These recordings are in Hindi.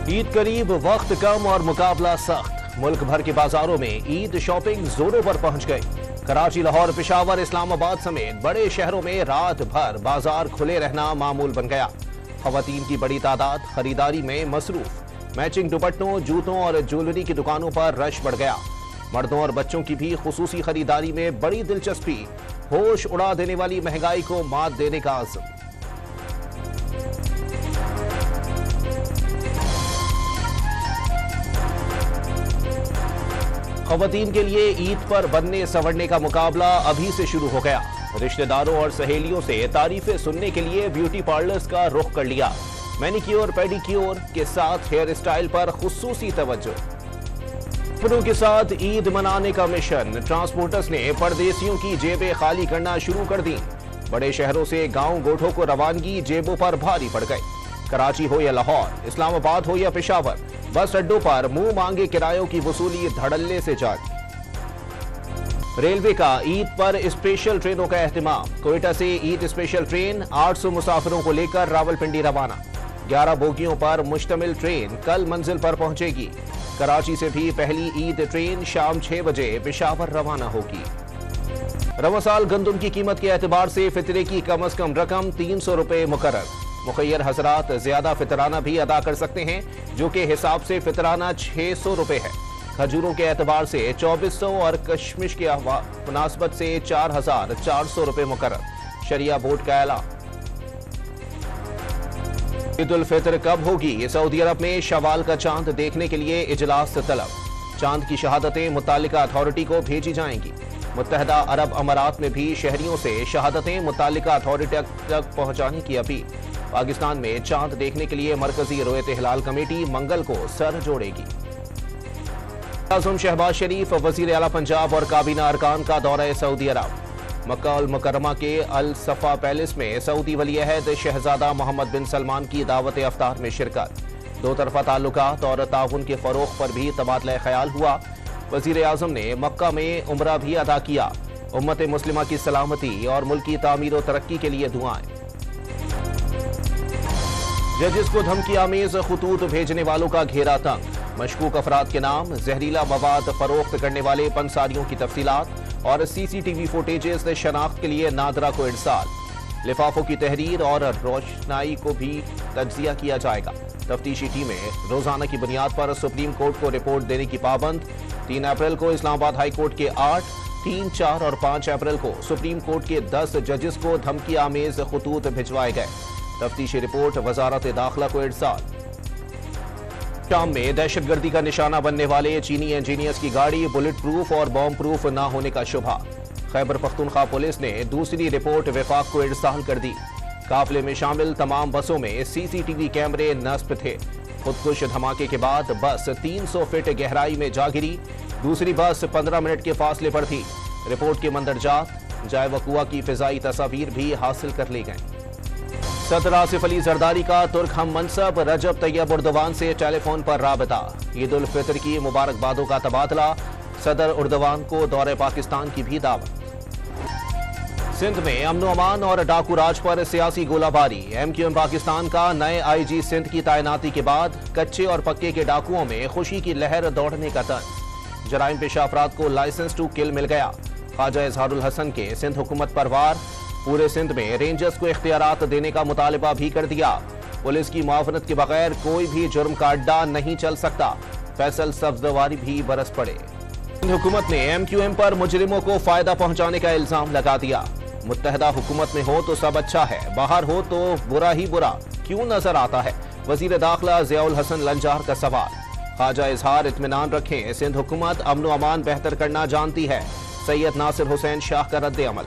ईद करीब, वक्त कम और मुकाबला सख्त। मुल्क भर के बाजारों में ईद शॉपिंग जोरों पर पहुंच गई। कराची, लाहौर, पेशावर, इस्लामाबाद समेत बड़े शहरों में रात भर बाजार खुले रहना मामूल बन गया। खवातीन की बड़ी तादाद खरीदारी में मसरूफ। मैचिंग दुपट्टों, जूतों और ज्वेलरी की दुकानों पर रश बढ़ गया। मर्दों और बच्चों की भी खुसूसी खरीदारी में बड़ी दिलचस्पी। होश उड़ा देने वाली महंगाई को मात देने का आज़म। खवातीन के लिए ईद पर बनने संवरने का मुकाबला अभी से शुरू हो गया। रिश्तेदारों और सहेलियों से तारीफें सुनने के लिए ब्यूटी पार्लर्स का रुख कर लिया। मैनिक्योर, पेडिक्योर के साथ हेयर स्टाइल पर खुसूसी तवज्जो। अपनों के साथ ईद मनाने का मिशन। ट्रांसपोर्टर्स ने परदेसियों की जेबें खाली करना शुरू कर दी। बड़े शहरों से गांव गोठों को रवानगी जेबों पर भारी पड़ गई। कराची हो या लाहौर, इस्लामाबाद हो या पेशावर, बस अड्डों पर मुंह मांगे किरायों की वसूली धड़ल्ले से जारी। रेलवे का ईद पर स्पेशल ट्रेनों का एहतमाम। कोयटा से ईद स्पेशल ट्रेन 800 मुसाफिरों को लेकर रावलपिंडी रवाना। 11 बोगियों पर मुश्तमिल ट्रेन कल मंजिल पर पहुंचेगी। कराची से भी पहली ईद ट्रेन शाम 6 बजे पेशावर रवाना होगी। रवा साल गंदुम की कीमत के एतबार से फितरे की कम अज कम रकम 300 रुपए मुकर्रर। मुखैयर हजरात ज्यादा फितराना भी अदा कर सकते हैं, जो के हिसाब से फितराना 600 रुपए है। खजूरों के एतबार से 2400 और कशमिश की मुनासबत से 4400 रुपए मुकर्रर। शरिया बोर्ड का ऐलान। ईद उल फितर कब होगी? सऊदी अरब में शवाल का चांद देखने के लिए इजलास तलब। चांद की शहादतें मुत्तालिका अथॉरिटी को भेजी जाएंगी। मुत्तहदा अरब अमारात में भी शहरियों से शहादतें मुत्तालिका अथॉरिटी तक पहुंचाने की अपील। पाकिस्तान में चांद देखने के लिए मरकजी रोयत हिलाल कमेटी मंगल को सर जोड़ेगी। आज़म शहबाज शरीफ वजीर आला पंजाब और काबीना अरकान का दौरा सऊदी अरब। मक्का अल मुकर्रमा के अल सफा पैलेस में सऊदी वली अहद शहजादा मोहम्मद बिन सलमान की दावत अफ्तार में शिरकत। दो तरफा ताल्लुकात और ताउन के फरोग पर भी तबादला ख्याल हुआ। वजीर आज़म ने मक्का में उम्रा भी अदा किया। उम्मत मुस्लिमा की सलामती और मुल्क की तामीर और तरक्की के लिए दुआएं। जजिस को धमकी आमेज खुतूत भेजने वालों का घेरा तंग। मशकूक अफराद के नाम, जहरीला मवाद फरोख्त करने वाले पंसारियों की तफसीलात और CCTV फुटेजेस शनाख्त के लिए नादरा को इरसाल। लिफाफों की तहरीर और रोशनाई को भी तज्जिया किया जाएगा। तफ्तीशी टीमें रोजाना की बुनियाद पर सुप्रीम कोर्ट को रिपोर्ट देने की पाबंद। 3 अप्रैल को इस्लामाबाद हाई कोर्ट के 8, 3, 4 और 5 अप्रैल को सुप्रीम कोर्ट के 10 जजिस को धमकी आमेज खुतूत भिजवाए गए। तफ्तीशी रिपोर्ट वजारत दाखिला को इरसाल। शाम में दहशतगर्दी का निशाना बनने वाले चीनी इंजीनियर्स की गाड़ी बुलेट प्रूफ और बॉम्ब प्रूफ न होने का शुबहा। खैबर पख्तूनख्वा पुलिस ने दूसरी रिपोर्ट विफाक को इरसाल कर दी। काफिले में शामिल तमाम बसों में CCTV कैमरे नस्ब थे। खुदकुश धमाके के बाद बस 300 फीट गहराई में जा गिरी। दूसरी बस 15 मिनट के फासले पर थी। रिपोर्ट के मंदरजात, जाए वकुआ की फिजाई तस्वीर भी हासिल कर ली गई। सदर आसिफ अली जरदारी का तुर्क हम मनसब रजब तैयब उर्दवान से टेलीफोन पर राबता। ईद उल फितर की मुबारकबादों का तबादला। सदर उर्दवान को दौरे पाकिस्तान की भी दावत। सिंध में अमन अमान और डाकू राज पर सियासी गोलाबारी। MQM पाकिस्तान का नए IG सिंध की तैनाती के बाद कच्चे और पक्के के डाकुओं में खुशी की लहर दौड़ने का तंज। जराइम पेशा अफराद को लाइसेंस टू किल मिल गया। ख्वाजा इजहारुल हसन के सिंध हुकूमत पर वार। पूरे सिंध में रेंजर्स को इख्तियारात देने का मुतालबा भी कर दिया। पुलिस की मुआवनत के बगैर कोई भी जुर्म का अड्डा नहीं चल सकता। फैसल सब्जवारी भी बरस पड़े। सिंध हुकूमत ने MQM पर मुजरिमों को फायदा पहुंचाने का इल्जाम लगा दिया। मुत्तहदा हुकूमत में हो तो सब अच्छा है, बाहर हो तो बुरा ही बुरा क्यों नजर आता है? वजीर दाखिला ज़ियाउल हसन लंजार का सवाल। ख्वाजा इजहार इत्मीनान रखें, सिंध हुकूमत अमन अमान बेहतर करना जानती है। सैयद नासिर हुसैन शाह का रद्द अमल।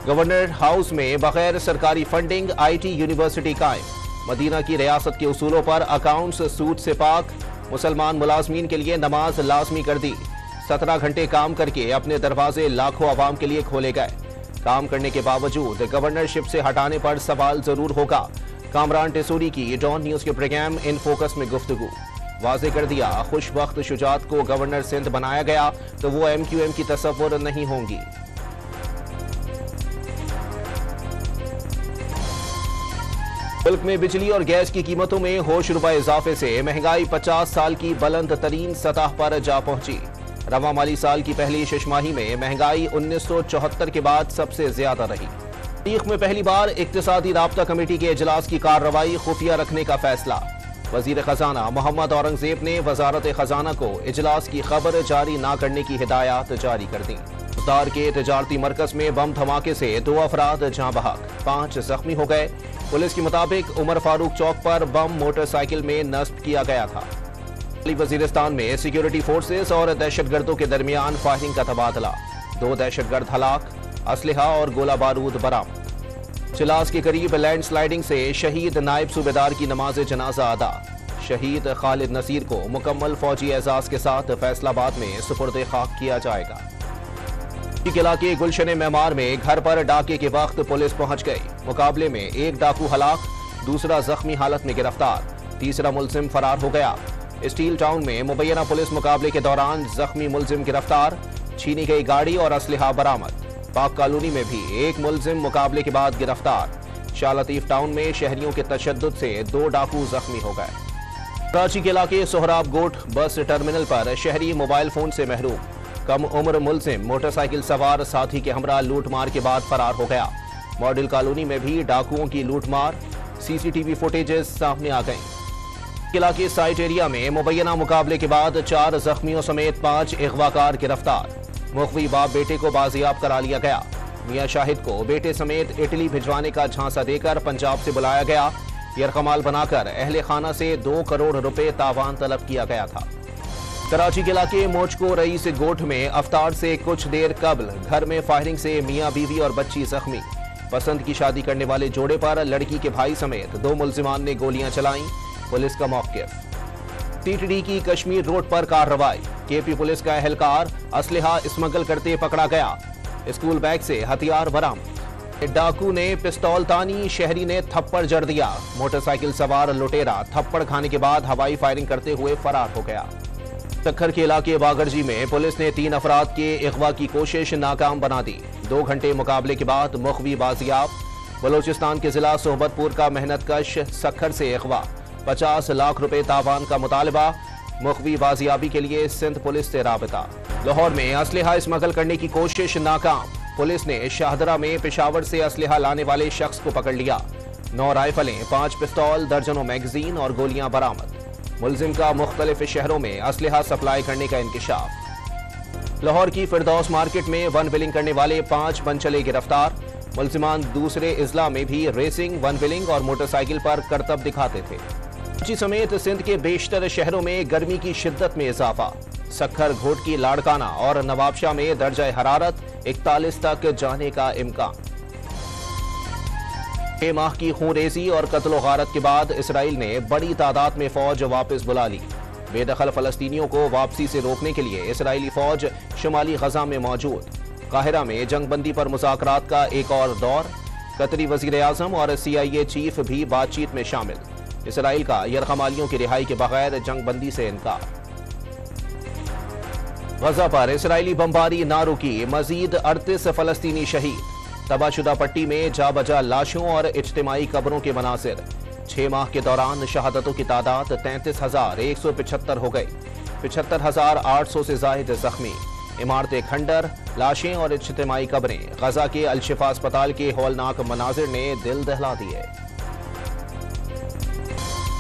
गवर्नर हाउस में बगैर सरकारी फंडिंग IT यूनिवर्सिटी कायम। मदीना की रियासत के उसूलों पर अकाउंट्स सूद से पाक। मुसलमान मुलाजमीन के लिए नमाज लाजमी कर दी। 17 घंटे काम करके अपने दरवाजे लाखों अवाम के लिए खोले गए। काम करने के बावजूद गवर्नरशिप से हटाने पर सवाल जरूर होगा। कामरान टेसूरी की डॉन न्यूज के प्रोग्राम इन फोकस में गुफ्तगू। वाजे कर दिया, खुशबख्त शुजात को गवर्नर सिंध बनाया गया तो वो MQM की तसव्वुर नहीं होंगी। मुल्क में बिजली और गैस की कीमतों में होश रुपए इजाफे से महंगाई 50 साल की बुलंद तरीन सतह पर जा पहुंची। रवा माली साल की पहली छमाही में महंगाई 1974 के बाद सबसे ज्यादा रही। तारीख में पहली बार इक्तिसादी राब्ता कमेटी के इजलास की कार्रवाई खुफिया रखने का फैसला। वजीर खजाना मोहम्मद औरंगजेब ने वजारत खजाना को इजलास की खबर जारी न करने की हिदायत जारी कर दी। मुल्तान के तिजारती मरकज में बम धमाके से 2 अफराद जाँ बहक, 5 जख्मी हो गए। पुलिस के मुताबिक उमर फारूक चौक पर बम मोटरसाइकिल में नस्ब किया गया था। वजीरिस्तान में सिक्योरिटी फोर्सेस और दहशतगर्दों के दरमियान फायरिंग का तबादला, 2 दहशतगर्द हलाक, असलहा और गोला बारूद बरामद। चिलास के करीब लैंडस्लाइडिंग से शहीद नायब सूबेदार की नमाज जनाजा अदा। शहीद खालिद नसीर को मुकम्मल फौजी एजाज के साथ फैसलाबाद में सुपुर्द खाक किया जाएगा। किला के गुलशन मेमार में घर पर डाके के वक्त पुलिस पहुंच गई। मुकाबले में 1 डाकू हलाक, दूसरा जख्मी हालत में गिरफ्तार, तीसरा मुलजिम फरार हो गया। स्टील टाउन में मुबैना पुलिस मुकाबले के दौरान जख्मी मुलजिम गिरफ्तार, छीनी गई गाड़ी और असलहा बरामद। पाक कॉलोनी में भी 1 मुलजिम मुकाबले के बाद गिरफ्तार। शाह लतीफ टाउन में शहरियों के तशद्दुद से 2 डाकू जख्मी हो गए। कराची के इलाके सोहराब गोट बस टर्मिनल पर शहरी मोबाइल फोन से महरूम। कम उम्र मुलजिम मोटरसाइकिल सवार साथी के हमरा लूटमार के बाद फरार हो गया। मॉडल कॉलोनी में भी डाकुओं की लूटमार, सीसीटीवी फुटेजेस सामने आ गई। किला के साइट एरिया में मुबैना मुकाबले के बाद 4 जख्मियों समेत 5 अगवाकार गिरफ्तार। मुखवी बाप बेटे को बाजियाब करा लिया गया। मियां शाहिद को बेटे समेत इटली भिजवाने का झांसा देकर पंजाब से बुलाया गया। यरकमाल बनाकर अहले खाना से 2 करोड़ रुपए तावान तलब किया गया था। कराची के इलाके मोचको रईस गोठ में अफ्तार से कुछ देर कबल घर में फायरिंग से मियां बीवी और बच्ची जख्मी। पसंद की शादी करने वाले जोड़े पर लड़की के भाई समेत 2 मुलजिमान ने गोलियां चलाईं। पुलिस का मौकिफ। टीटीडी की कश्मीर रोड पर कार्रवाई, केपी पुलिस का एहलकार असलहा स्मगल करते पकड़ा गया। स्कूल बैग से हथियार बरामद। डाकू ने पिस्तौल तानी, शहरी ने थप्पड़ जड़ दिया। मोटरसाइकिल सवार लुटेरा थप्पड़ खाने के बाद हवाई फायरिंग करते हुए फरार हो गया। सक्खर के इलाके बागरजी में पुलिस ने 3 अफराद के अगवा की कोशिश नाकाम बना दी। 2 घंटे मुकाबले के बाद मुखवी बाजियाब। बलोचिस्तान के जिला सोहबतपुर का मेहनतकश सक्खर से अगवा, 50 लाख रुपए तावान का मुतालबा। मुखवी बाजियाबी के लिए सिंध पुलिस से राबता। लाहौर में असलहा स्मगल करने की कोशिश नाकाम। पुलिस ने शाहदरा में पेशावर से असलहा लाने वाले शख्स को पकड़ लिया। 9 राइफलें, 5 पिस्तौल, दर्जनों मैगजीन और गोलियां बरामद। मुलजिम का मुख्तलिफ शहरों में असलहा सप्लाई करने का इंकिशाफ। लाहौर की फिरदौस मार्केट में वन व्हीलिंग करने वाले 5 बनचले गिरफ्तार। मुलजिमान दूसरे इजला में भी रेसिंग, वन व्हीलिंग और मोटरसाइकिल पर करतब दिखाते थे। कराची समेत सिंध के बेशतर शहरों में गर्मी की शिद्दत में इजाफा। सक्खर, घोटकी, लाड़काना और नवाबशाह में दर्जा हरारत 41 तक जाने का इम्कान। 6 माह की खूनरेजी और कत्ल गारत के बाद इसराइल ने बड़ी तादाद में फौज वापस बुला ली। बेदखल फलस्तीनियों को वापसी से रोकने के लिए इसराइली फौज शुमाली गजा में मौजूद। काहिरा में जंगबंदी पर मुज़ाकरात का एक और दौर। कतरी वज़ीर आज़म और CIA चीफ भी बातचीत में शामिल। इसराइल का यरगमालियों की रिहाई के बगैर जंगबंदी से इनकार। गजा पर इसराइली बमबारी ना रुकी, मजीद 38 फलस्तीनी शहीद। तबाहशुदा पट्टी में जा बजा लाशों और इज्तिमाई कब्रों के मनासिर। 6 माह के दौरान शहादतों की तादाद 33,175 हो गई। 75,800 से जायद जख्मी। इमारतें खंडर, लाशें और इज्तिमाई कब्रें। गजा के अल-शिफा अस्पताल के हौलनाक मनाजिर ने दिल दहला दिए।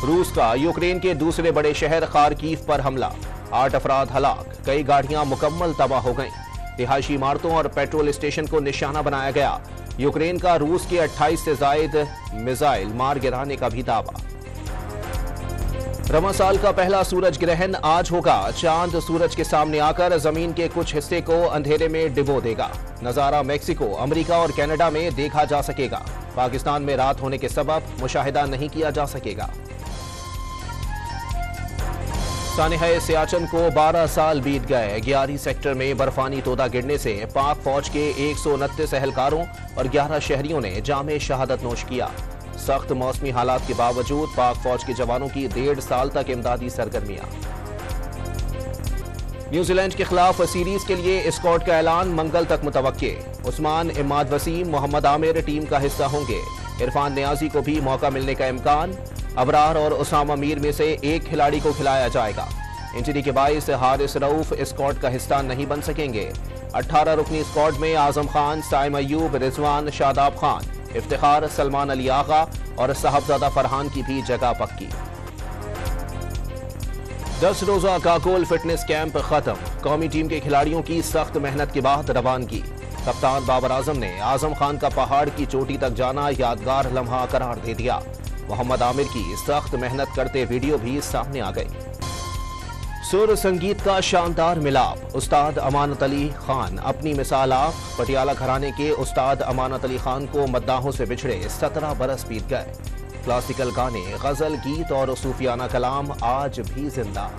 रूस का यूक्रेन के दूसरे बड़े शहर खारकीव पर हमला, 8 अफराद हलाक, कई गाड़ियां मुकम्मल तबाह हो गईं। रिहायशी इमारतों और पेट्रोल स्टेशन को निशाना बनाया गया। यूक्रेन का रूस के 28 से जायद मिसाइल मार गिराने का भी दावा। रमज़ान साल का पहला सूरज ग्रहण आज होगा। चांद सूरज के सामने आकर जमीन के कुछ हिस्से को अंधेरे में डिबो देगा। नजारा मेक्सिको, अमेरिका और कनाडा में देखा जा सकेगा। पाकिस्तान में रात होने के सबब मुशाहिदा नहीं किया जा सकेगा। सानिहा सियाचन को 12 साल बीत गए। 11 सेक्टर में बर्फानी तोदा गिरने से पाक फौज के 129 एहलकारों और 11 शहरियों ने जामे शहादत नोश किया। सख्त मौसमी हालात के बावजूद पाक फौज के जवानों की 1.5 साल तक इमदादी सरगर्मियां। न्यूजीलैंड के खिलाफ सीरीज के लिए स्क्वाड का ऐलान मंगल तक मुतवक्के। उस्मान, इमाद वसीम, मोहम्मद आमिर टीम का हिस्सा होंगे। इरफान नियाजी को भी मौका मिलने का इम्कान। अबरार और उसामा मीर में से एक खिलाड़ी को खिलाया जाएगा। इंजरी के बाइस हारिस रऊफ स्क्वाड का हिस्सा नहीं बन सकेंगे। 18 रुकनी स्क्वाड में आजम खान, साइम अयूब, रिजवान, शादाब खान, इफ्तिखार, सलमान अली आगा और साहबजादा फरहान की भी जगह पक्की। 10 रोजा काकोल फिटनेस कैंप खत्म। कौमी टीम के खिलाड़ियों की सख्त मेहनत के बाद रवानगी। कप्तान बाबर आजम ने आजम खान का पहाड़ की चोटी तक जाना यादगार लम्हा करार दे दिया। मोहम्मद आमिर की सख्त मेहनत करते वीडियो भी सामने आ गई। सुर संगीत का शानदार मिलाप। उस्ताद अमानत अली खान अपनी मिसाल आप। पटियाला घराने के उस्ताद अमानत अली खान को मद्दाहों से बिछड़े 17 बरस बीत गए। क्लासिकल गाने, गजल, गीत और सूफियाना कलाम आज भी जिंदा।